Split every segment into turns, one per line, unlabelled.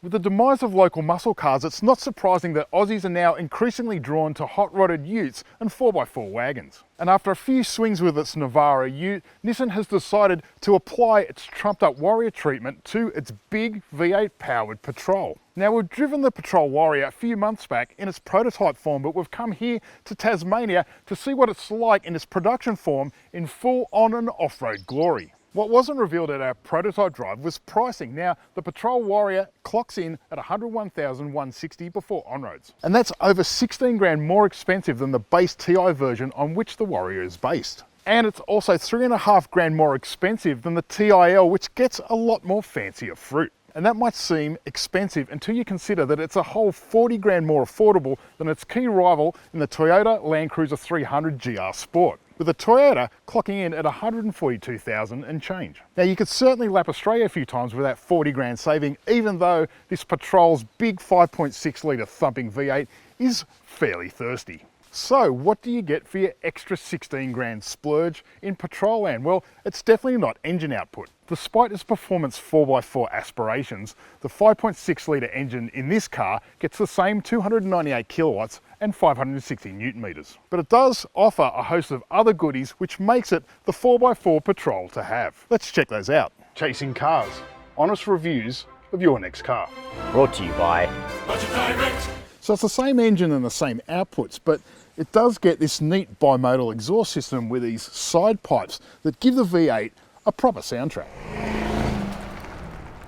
With the demise of local muscle cars, it's not surprising that Aussies are now increasingly drawn to hot-rodded utes and 4x4 wagons. And after a few swings with its Navara ute, Nissan has decided to apply its trumped-up Warrior treatment to its big V8 powered Patrol. Now, we've driven the Patrol Warrior a few months back in its prototype form, but we've come here to Tasmania to see what it's like in its production form in full on and off-road glory. What wasn't revealed at our prototype drive was pricing. Now, the Patrol Warrior clocks in at $101,160 before on-roads. And that's over 16 grand more expensive than the base TI version on which the Warrior is based. And it's also 3.5 grand more expensive than the TIL, which gets a lot more fancier fruit. And that might seem expensive until you consider that it's a whole 40 grand more affordable than its key rival in the Toyota Land Cruiser 300 GR Sport, with the Toyota clocking in at 142,000 and change. Now, you could certainly lap Australia a few times with that 40 grand saving, even though this Patrol's big 5.6 litre thumping V8 is fairly thirsty. So what do you get for your extra 16 grand splurge in Patrol land? Well, it's definitely not engine output. Despite its performance 4x4 aspirations, the 5.6 litre engine in this car gets the same 298 kilowatts and 560 newton meters. But it does offer a host of other goodies which makes it the 4x4 Patrol to have. Let's check those out. Chasing cars. Honest reviews of your next car.
Brought to you by
Budget Direct.
So it's the same engine and the same outputs, but it does get this neat bimodal exhaust system with these side pipes that give the V8 a proper soundtrack.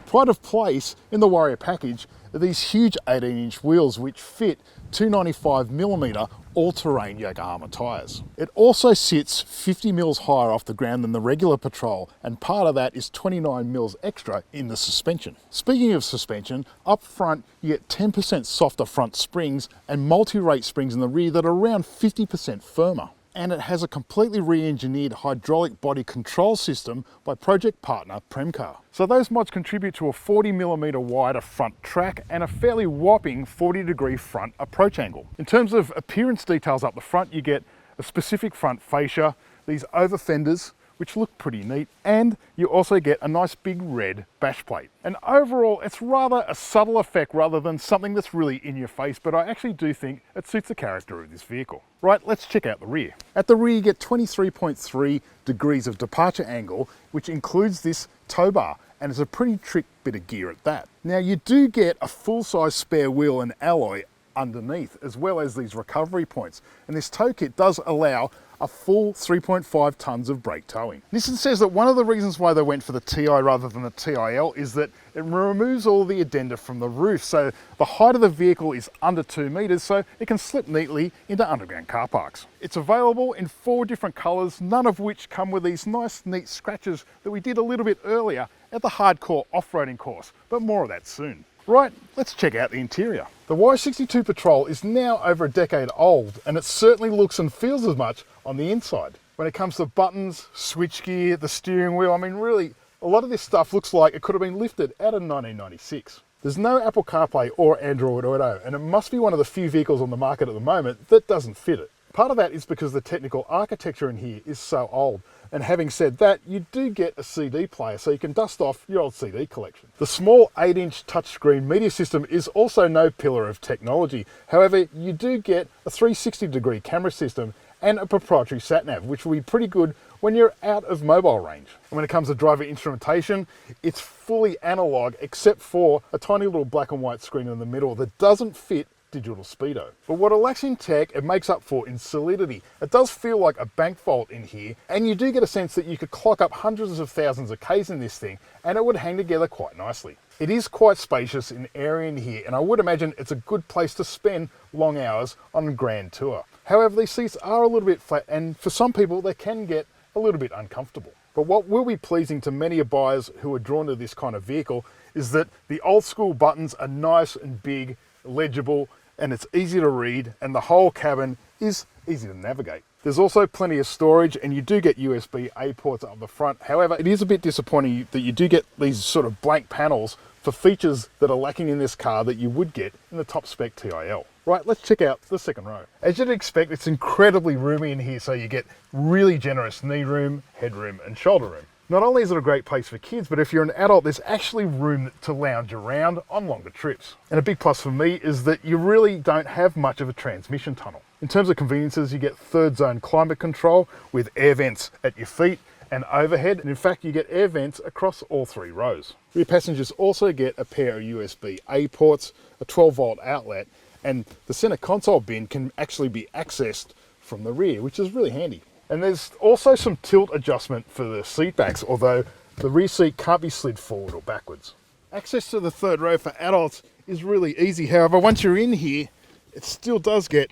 Pride of place in the Warrior package are these huge 18-inch wheels which fit 295mm all-terrain Yokohama tyres. It also sits 50 mils higher off the ground than the regular Patrol, and part of that is 29 mils extra in the suspension. Speaking of suspension, up front you get 10% softer front springs and multi-rate springs in the rear that are around 50% firmer. And it has a completely re-engineered hydraulic body control system by project partner Premcar. So those mods contribute to a 40mm wider front track and a fairly whopping 40-degree front approach angle. In terms of appearance details up the front, you get a specific front fascia, these over fenders, which look pretty neat, and you also get a nice big red bash plate. And overall, it's rather a subtle effect rather than something that's really in your face, but I actually do think it suits the character of this vehicle. Right, let's check out the rear. At the rear, you get 23.3 degrees of departure angle, which includes this tow bar, and it's a pretty trick bit of gear at that. Now, you do get a full-size spare wheel and alloy underneath, as well as these recovery points. And this tow kit does allow a full 3.5 tons of brake towing. Nissan says that one of the reasons why they went for the TI rather than the TIL is that it removes all the addenda from the roof, so the height of the vehicle is under 2 meters, so it can slip neatly into underground car parks. It's available in 4 different colors, none of which come with these nice neat scratches that we did a little bit earlier at the hardcore off-roading course, but more of that soon. Right, let's check out the interior. The Y62 Patrol is now over a decade old, and it certainly looks and feels as much on the inside. When it comes to buttons, switchgear, the steering wheel, I mean really, a lot of this stuff looks like it could have been lifted out of 1996. There's no Apple CarPlay or Android Auto, and it must be one of the few vehicles on the market at the moment that doesn't fit it. Part of that is because the technical architecture in here is so old. And having said that, you do get a CD player, so you can dust off your old CD collection. The small 8-inch touchscreen media system is also no pillar of technology. However, you do get a 360-degree camera system and a proprietary sat-nav, which will be pretty good when you're out of mobile range. And when it comes to driver instrumentation, it's fully analog except for a tiny little black and white screen in the middle that doesn't fit digital speedo. But what it lacks in tech, it makes up for in solidity. It does feel like a bank vault in here, and you do get a sense that you could clock up hundreds of thousands of Ks in this thing, and it would hang together quite nicely. It is quite spacious and airy in here, and I would imagine it's a good place to spend long hours on a grand tour. However, these seats are a little bit flat, and for some people, they can get a little bit uncomfortable. But what will be pleasing to many buyers who are drawn to this kind of vehicle is that the old school buttons are nice and big, legible, and it's easy to read, and the whole cabin is easy to navigate. There's also plenty of storage, and you do get USB-A ports up the front. However, it is a bit disappointing that you do get these sort of blank panels for features that are lacking in this car that you would get in the top spec TIL. Right, let's check out the second row. As you'd expect, it's incredibly roomy in here, so you get really generous knee room, headroom, and shoulder room. Not only is it a great place for kids, but if you're an adult, there's actually room to lounge around on longer trips. And a big plus for me is that you really don't have much of a transmission tunnel. In terms of conveniences, you get third zone climate control with air vents at your feet and overhead. And in fact, you get air vents across all 3 rows. Rear passengers also get a pair of USB-A ports, a 12-volt outlet, and the center console bin can actually be accessed from the rear, which is really handy. And there's also some tilt adjustment for the seat backs, although the rear seat can't be slid forward or backwards. Access to the third row for adults is really easy. However, once you're in here, it still does get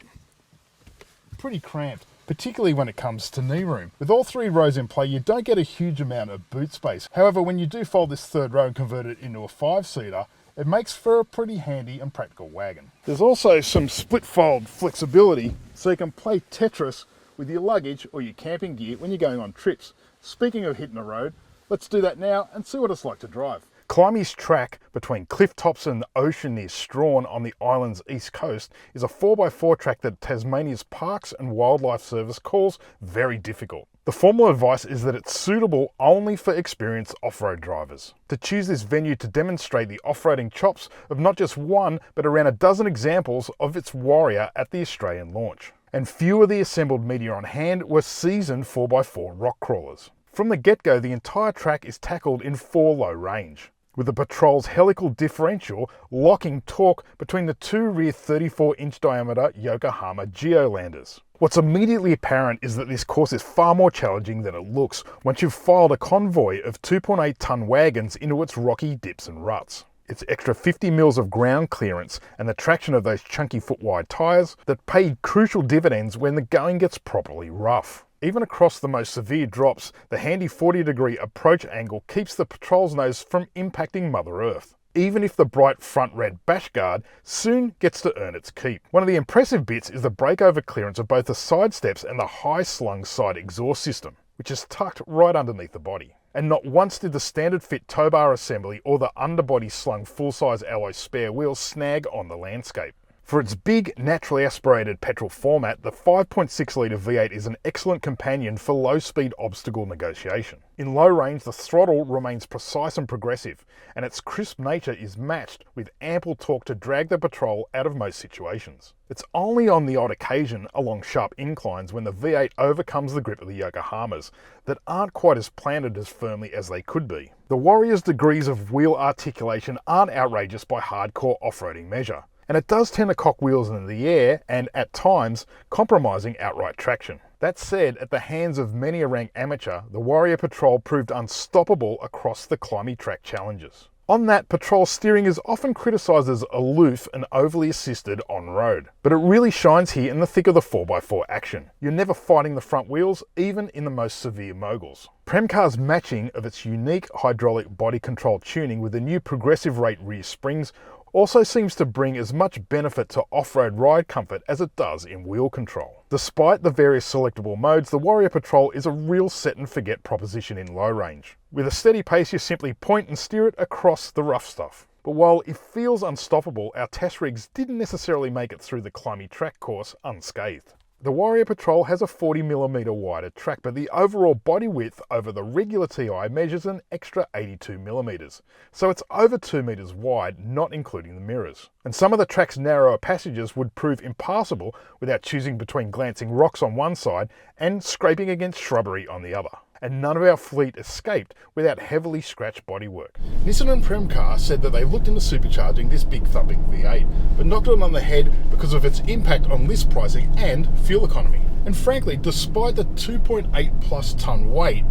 pretty cramped, particularly when it comes to knee room. With all 3 rows in play, you don't get a huge amount of boot space. However, when you do fold this third row and convert it into a 5-seater, it makes for a pretty handy and practical wagon. There's also some split fold flexibility, so you can play Tetris with your luggage or your camping gear when you're going on trips. Speaking of hitting the road, let's do that now and see what it's like to drive. Climby's track between cliff tops and the ocean near Strawn on the island's east coast is a 4x4 track that Tasmania's Parks and Wildlife Service calls very difficult. The formal advice is that it's suitable only for experienced off-road drivers. To choose this venue to demonstrate the off-roading chops of not just one, but around a dozen examples of its Warrior at the Australian launch. And few of the assembled media on hand were seasoned 4x4 rock crawlers. From the get-go, the entire track is tackled in 4 low range, with the Patrol's helical differential locking torque between the 2 rear 34-inch diameter Yokohama Geolanders. What's immediately apparent is that this course is far more challenging than it looks once you've filed a convoy of 2.8-ton wagons into its rocky dips and ruts. Its extra 50 mils of ground clearance and the traction of those chunky foot-wide tyres that pay crucial dividends when the going gets properly rough. Even across the most severe drops, the handy 40-degree approach angle keeps the Patrol's nose from impacting Mother Earth, even if the bright front red bash guard soon gets to earn its keep. One of the impressive bits is the breakover clearance of both the side steps and the high-slung side exhaust system, which is tucked right underneath the body. And not once did the standard fit tow bar assembly or the underbody slung full-size alloy spare wheels snag on the landscape. For its big, naturally aspirated petrol format, the 5.6-litre V8 is an excellent companion for low-speed obstacle negotiation. In low range, the throttle remains precise and progressive, and its crisp nature is matched with ample torque to drag the Patrol out of most situations. It's only on the odd occasion along sharp inclines when the V8 overcomes the grip of the Yokohamas that aren't quite as planted as firmly as they could be. The Warrior's degrees of wheel articulation aren't outrageous by hardcore off-roading measure, and it does tend to cock wheels into the air and, at times, compromising outright traction. That said, at the hands of many a rank amateur, the Warrior Patrol proved unstoppable across the climby track challenges. On that, Patrol steering is often criticised as aloof and overly assisted on-road, but it really shines here in the thick of the 4x4 action. You're never fighting the front wheels, even in the most severe moguls. Premcar's matching of its unique hydraulic body control tuning with the new progressive rate rear springs also seems to bring as much benefit to off-road ride comfort as it does in wheel control. Despite the various selectable modes, the Warrior Patrol is a real set-and-forget proposition in low range. With a steady pace, you simply point and steer it across the rough stuff. But while it feels unstoppable, our test rigs didn't necessarily make it through the climby track course unscathed. The Warrior Patrol has a 40mm wider track, but the overall body width over the regular TI measures an extra 82mm, so it's over 2 meters wide, not including the mirrors. And some of the track's narrower passages would prove impassable without choosing between glancing rocks on one side and scraping against shrubbery on the other. And none of our fleet escaped without heavily scratched bodywork. Nissan and Premcar said that they looked into supercharging this big thumping V8, but knocked it on the head because of its impact on list pricing and fuel economy. And frankly, despite the 2.8 plus tonne weight,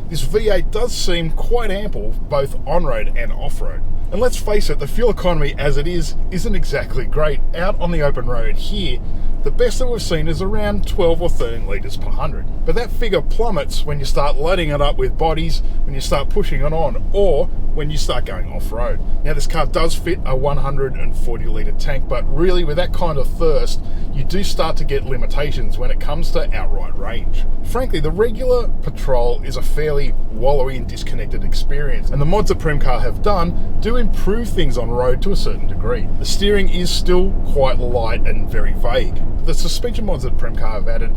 this V8 does seem quite ample both on-road and off-road. And let's face it, the fuel economy as it is isn't exactly great. Out on the open road here, the best that we've seen is around 12 or 13 litres per 100. But that figure plummets when you start loading it up with bodies, when you start pushing it on, or when you start going off-road. Now this car does fit a 140 litre tank, but really with that kind of thirst, you do start to get limitations when it comes to outright range. Frankly, the regular Patrol is a fairly wallowy and disconnected experience, and the mods that Premcar have done do improve things on road to a certain degree. The steering is still quite light and very vague. The suspension mods that Premcar have added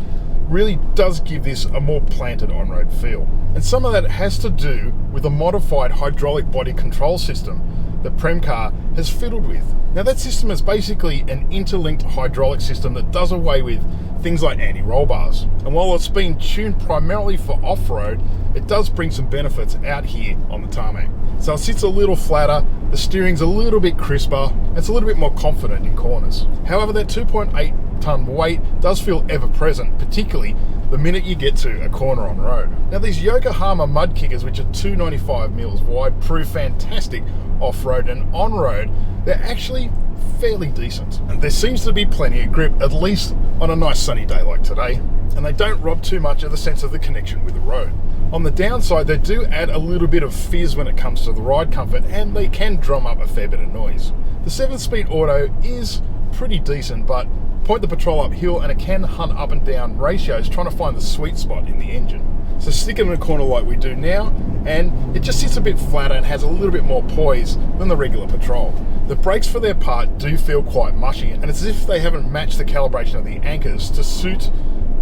really does give this a more planted on-road feel. And some of that has to do with a modified hydraulic body control system that Premcar has fiddled with. Now that system is basically an interlinked hydraulic system that does away with things like anti-roll bars. And while it's been tuned primarily for off-road, it does bring some benefits out here on the tarmac. So it sits a little flatter, the steering's a little bit crisper, it's a little bit more confident in corners. However, that 2.8 tonne weight does feel ever present, particularly the minute you get to a corner on road. Now these Yokohama mud kickers, which are 295 mils wide, prove fantastic off-road and on-road. They're actually fairly decent. And there seems to be plenty of grip, at least on a nice sunny day like today, and they don't rob too much of the sense of the connection with the road. On the downside, they do add a little bit of fizz when it comes to the ride comfort, and they can drum up a fair bit of noise. The 7-speed auto is pretty decent, but point the Patrol uphill and it can hunt up and down ratios trying to find the sweet spot in the engine. So stick it in a corner like we do now, and it just sits a bit flatter and has a little bit more poise than the regular Patrol. The brakes for their part do feel quite mushy, and it's as if they haven't matched the calibration of the anchors to suit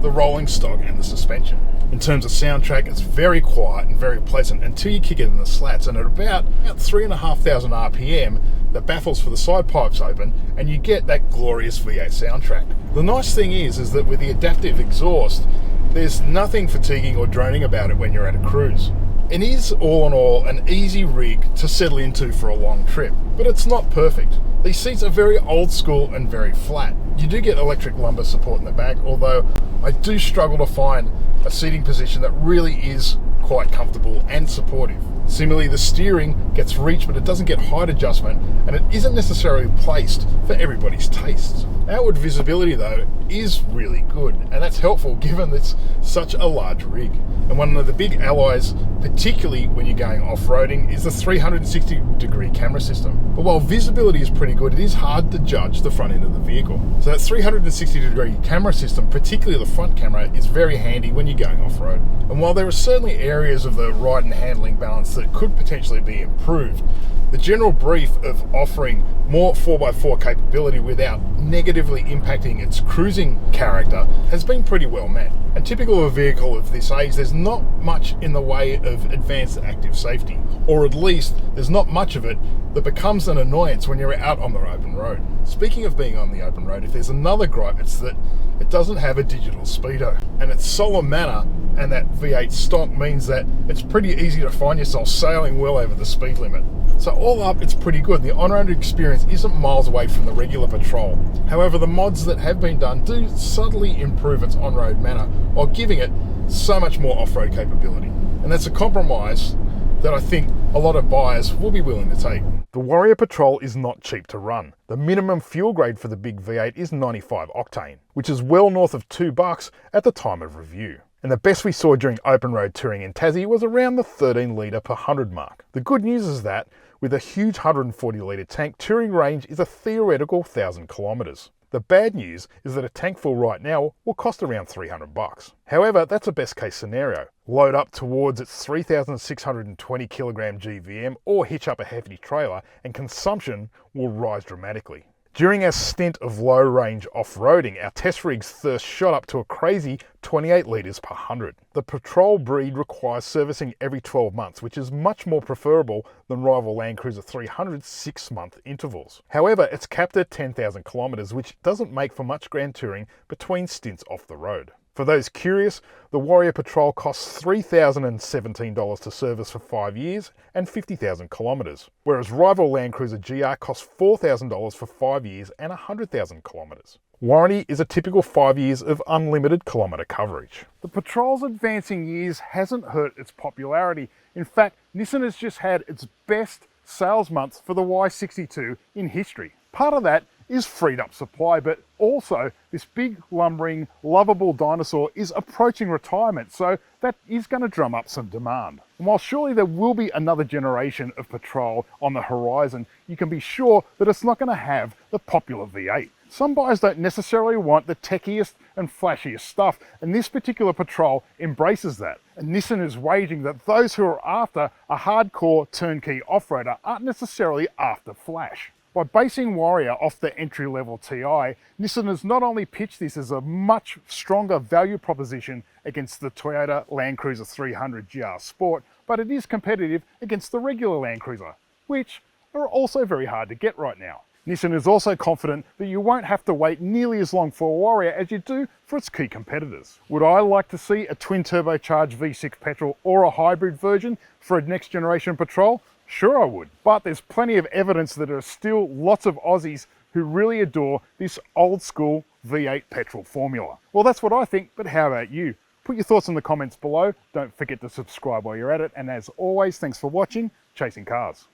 the rolling stock and the suspension. In terms of soundtrack, it's very quiet and very pleasant until you kick it in the slats, and at about 3,500 RPM, the baffles for the side pipes open and you get that glorious V8 soundtrack. The nice thing is that with the adaptive exhaust, there's nothing fatiguing or droning about it when you're at a cruise. It is all in all an easy rig to settle into for a long trip, but it's not perfect. These seats are very old school and very flat. You do get electric lumbar support in the back, although I do struggle to find a seating position that really is quite comfortable and supportive. Similarly, the steering gets reach, but it doesn't get height adjustment, and it isn't necessarily placed for everybody's tastes. Outward visibility though is really good, and that's helpful given it's such a large rig. And one of the big allies, particularly when you're going off-roading, is the 360-degree camera system. But while visibility is pretty good, it is hard to judge the front end of the vehicle. So that 360-degree camera system, particularly the front camera, is very handy when you're going off-road. And while there are certainly areas of the ride and handling balance that could potentially be improved, the general brief of offering more 4x4 capability without negatively impacting its cruising character has been pretty well met. And typical of a vehicle of this age, there's not much in the way of advanced active safety, or at least there's not much of it that becomes an annoyance when you're out on the open road. Speaking of being on the open road, if there's another gripe, it's that it doesn't have a digital speedo, and its solemn manner and that V8 stock means that it's pretty easy to find yourself sailing well over the speed limit. So all up, it's pretty good. The on-road experience isn't miles away from the regular Patrol. However, the mods that have been done do subtly improve its on-road manner while giving it so much more off-road capability. And that's a compromise that I think a lot of buyers will be willing to take. The Warrior Patrol is not cheap to run. The minimum fuel grade for the big V8 is 95 octane, which is well north of $2 at the time of review. And the best we saw during open road touring in Tassie was around the 13 litre per 100 mark. The good news is that with a huge 140 litre tank, touring range is a theoretical 1,000 kilometres. The bad news is that a tank full right now will cost around $300. However, that's a best case scenario. Load up towards its 3,620 kilogram GVM or hitch up a hefty trailer and consumption will rise dramatically. During our stint of low range off-roading, our test rig's thirst shot up to a crazy 28 litres per 100. The Patrol breed requires servicing every 12 months, which is much more preferable than rival Land Cruiser 300's 6-month intervals. However, it's capped at 10,000 kilometres, which doesn't make for much grand touring between stints off the road. For those curious, the Warrior Patrol costs $3,017 to service for 5 years and 50,000 kilometres, whereas rival Land Cruiser GR costs $4,000 for 5 years and 100,000 kilometres. Warranty is a typical 5 years of unlimited kilometre coverage. The Patrol's advancing years hasn't hurt its popularity. In fact, Nissan has just had its best sales months for the Y62 in history. Part of that is freed up supply, but also this big, lumbering, lovable dinosaur is approaching retirement, so that is going to drum up some demand. And while surely there will be another generation of Patrol on the horizon, you can be sure that it's not going to have the popular V8. Some buyers don't necessarily want the techiest and flashiest stuff, and this particular Patrol embraces that. And Nissan is waging that those who are after a hardcore turnkey off-roader aren't necessarily after flash. By basing Warrior off the entry-level TI, Nissan has not only pitched this as a much stronger value proposition against the Toyota Land Cruiser 300 GR Sport, but it is competitive against the regular Land Cruiser, which are also very hard to get right now. Nissan is also confident that you won't have to wait nearly as long for a Warrior as you do for its key competitors. Would I like to see a twin turbocharged V6 petrol or a hybrid version for a next generation Patrol? Sure I would, but there's plenty of evidence that there are still lots of Aussies who really adore this old school V8 petrol formula. Well, that's what I think, but how about you? Put your thoughts in the comments below. Don't forget to subscribe while you're at it, and as always, thanks for watching Chasing Cars.